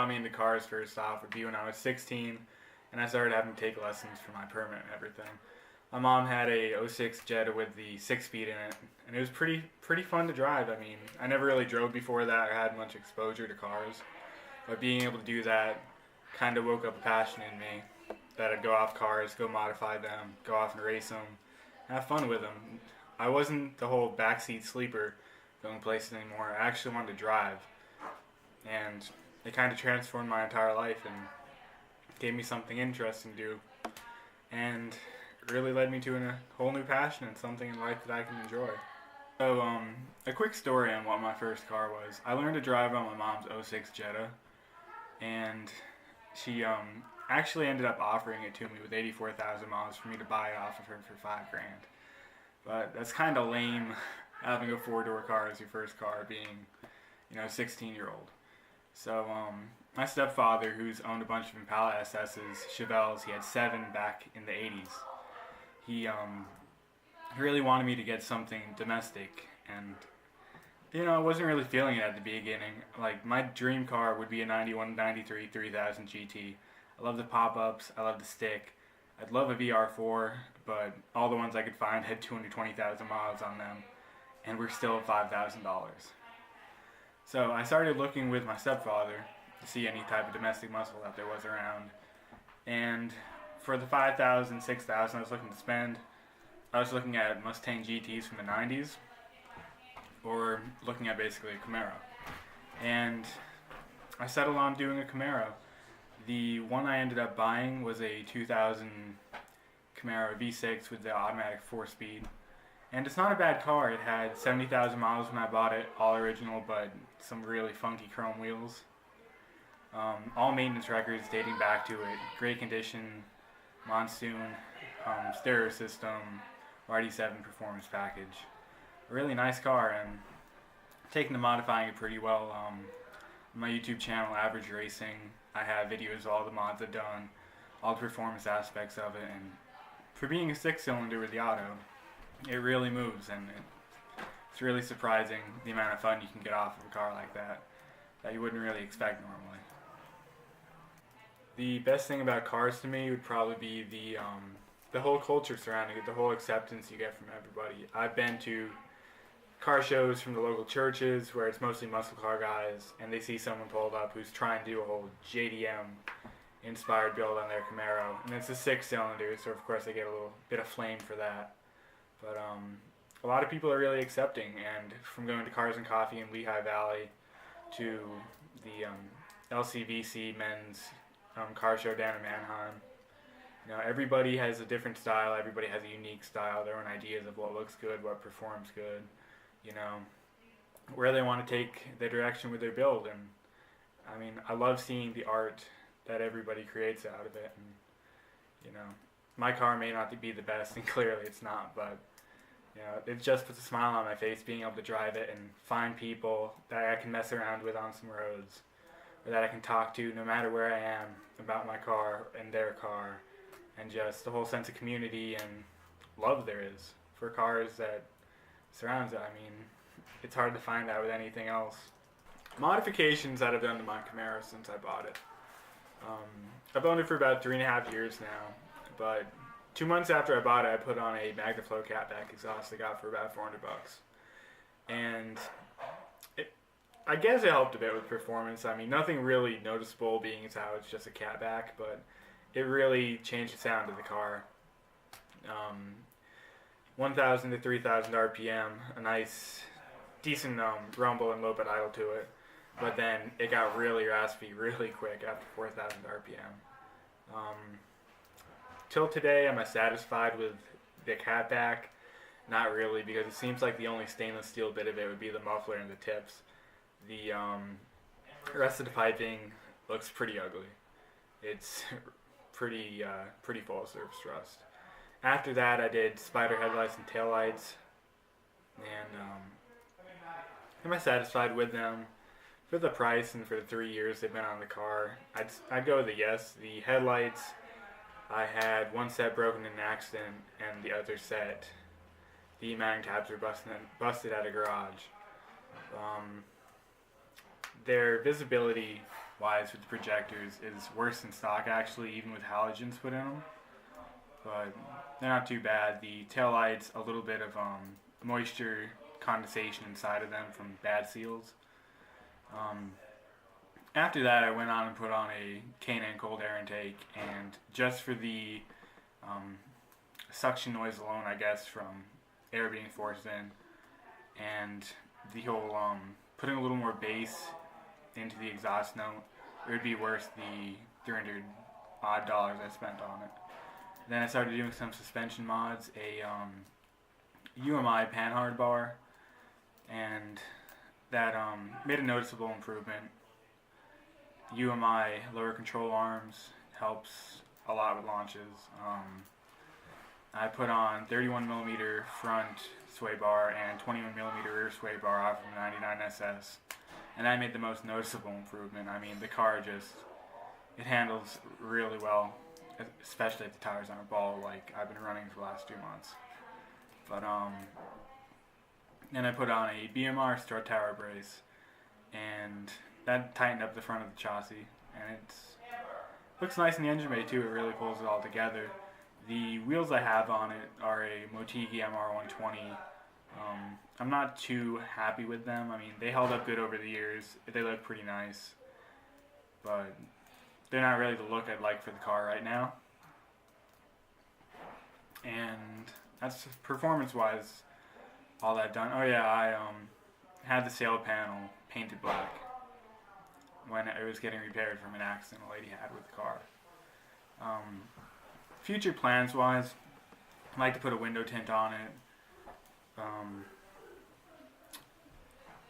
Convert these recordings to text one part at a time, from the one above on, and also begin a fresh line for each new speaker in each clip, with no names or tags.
got me into cars first off would be when I was 16 and I started having to take lessons for my permit and everything. My mom had a '06 Jetta with the 6-speed in it, and it was pretty fun to drive. I mean, I never really drove before that or had much exposure to cars, but being able to do that kind of woke up a passion in me that I'd go off cars, go modify them, go off and race them, have fun with them. I wasn't the whole backseat sleeper going places anymore. I actually wanted to drive, and it kind of transformed my entire life and gave me something interesting to do, and really led me to a whole new passion and something in life that I can enjoy. So, a quick story on what my first car was. I learned to drive on my mom's '06 Jetta, and she actually ended up offering it to me with 84,000 miles for me to buy it off of her for $5,000. But that's kind of lame having a four-door car as your first car, being, 16-year-old. So, my stepfather, who's owned a bunch of Impala SS's, Chevelles, he had 7 back in the 80s. He really wanted me to get something domestic, and I wasn't really feeling it at the beginning. Like, my dream car would be a 91, 93, 3000 GT. I love the pop-ups, I love the stick. I'd love a VR4, but all the ones I could find had 220,000 miles on them, and were still $5,000. So I started looking with my stepfather to see any type of domestic muscle that there was around, and for the 5,000, 6,000 I was looking to spend, I was looking at Mustang GTs from the 90s, or looking at basically a Camaro. And I settled on doing a Camaro. The one I ended up buying was a 2000 Camaro V6 with the automatic 4-speed. And it's not a bad car. It had 70,000 miles when I bought it, all original, but some really funky chrome wheels. All maintenance records dating back to it. Great condition, monsoon, stereo system, RD7 performance package. A really nice car, and taken to modifying it pretty well. On my YouTube channel, Average Racing, I have videos of all the mods I've done, all the performance aspects of it, and for being a 6-cylinder with the auto, it really moves, and it's really surprising the amount of fun you can get off of a car like that you wouldn't really expect normally. The best thing about cars to me would probably be the whole culture surrounding it, the whole acceptance you get from everybody. I've been to car shows from the local churches where it's mostly muscle car guys, and they see someone pulled up who's trying to do a whole JDM inspired build on their Camaro, and it's a 6-cylinder, so of course they get a little bit of flame for that. But a lot of people are really accepting, and from going to Cars and Coffee in Lehigh Valley to the LCVC men's car show down in Manheim, everybody has a different style, everybody has a unique style, their own ideas of what looks good, what performs good, where they want to take the direction with their build. And I mean, I love seeing the art that everybody creates out of it. And my car may not be the best, and clearly it's not, but it just puts a smile on my face being able to drive it and find people that I can mess around with on some roads, or that I can talk to no matter where I am about my car and their car, and just the whole sense of community and love there is for cars that surrounds it. I mean, it's hard to find that with anything else. Modifications that I've done to my Camaro since I bought it. I've owned it for about 3.5 years now, but 2 months after I bought it, I put on a MagnaFlow catback exhaust I got for about $400. And I guess it helped a bit with performance. I mean, nothing really noticeable being as how it's just a catback, but it really changed the sound of the car. 1,000 to 3,000 RPM, a nice, decent rumble and low bit idle to it. But then it got really raspy really quick after 4,000 RPM. Till today, am I satisfied with the catback? Not really, because it seems like the only stainless steel bit of it would be the muffler and the tips. The rest of the piping looks pretty ugly. It's pretty full of surface rust. After that, I did spider headlights and taillights, and am I satisfied with them? For the price and for the 3 years they've been on the car, I'd go with a yes. The headlights, I had one set broken in an accident, and the other set, the mounting tabs were busted at a garage. Their visibility wise with the projectors is worse than stock actually, even with halogens put in them. But they're not too bad. The taillights, a little bit of moisture condensation inside of them from bad seals. After that, I went on and put on a K&N cold air intake, and just for the suction noise alone, I guess, from air being forced in, and the whole putting a little more bass into the exhaust note, it would be worth the $300 odd I spent on it. Then I started doing some suspension mods, a UMI panhard bar, and that made a noticeable improvement. UMI lower control arms helps a lot with launches. I put on 31mm front sway bar and 21mm rear sway bar off of the 99 SS, and that made the most noticeable improvement. I mean, the car just, it handles really well, especially if the tires aren't bald like I've been running for the last 2 months. But then I put on a BMR strut tower brace, and that tightened up the front of the chassis, and it looks nice in the engine bay too. It really pulls it all together. The wheels I have on it are a Motegi MR120. I'm not too happy with them. I mean, they held up good over the years. They look pretty nice, but they're not really the look I'd like for the car right now. And that's performance-wise all I've done. Oh yeah, I had the sail panel painted black when it was getting repaired from an accident a lady had with the car. Future plans-wise, I'd like to put a window tint on it. I'm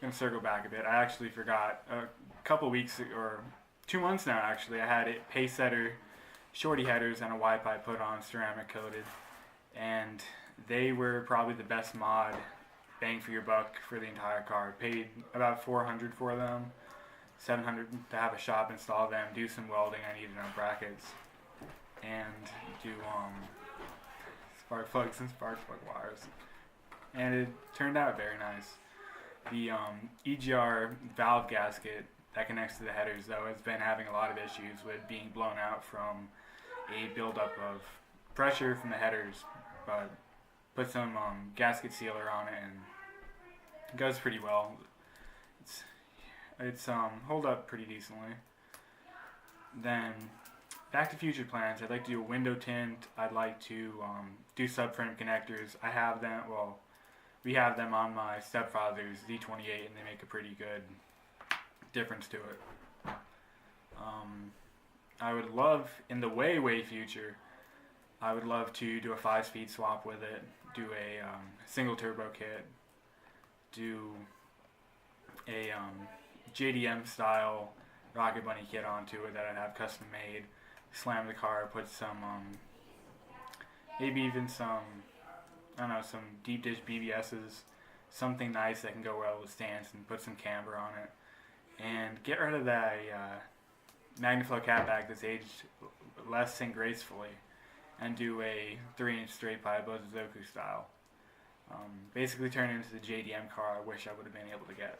going to circle back a bit. I actually forgot. A couple weeks, or 2 months now actually, I had a pace setter, shorty headers, and a Y pipe put on, ceramic coated. And they were probably the best mod, bang for your buck, for the entire car. Paid about $400 for them, $700 to have a shop install them, do some welding I needed on brackets, and do spark plugs and spark plug wires. And it turned out very nice. The EGR valve gasket that connects to the headers, though, has been having a lot of issues with being blown out from a buildup of pressure from the headers. But put some gasket sealer on it, and it goes pretty well. It's hold up pretty decently. Then back to future plans. I'd like to do a window tint. I'd like to do subframe connectors. I have them. Well, we have them on my stepfather's Z28, and they make a pretty good difference to it. I would love, in the way future, I would love to do a 5-speed swap with it, do a single turbo kit, do a JDM style Rocket Bunny kit onto it that I'd have custom made, slam the car, put some, maybe even some, I don't know, some deep dish BBSs, something nice that can go well with stance, and put some camber on it, and get rid of that Magnaflow catback that's aged less and gracefully, and do a 3-inch straight pipe Bozozoku style. Basically turn it into the JDM car I wish I would have been able to get.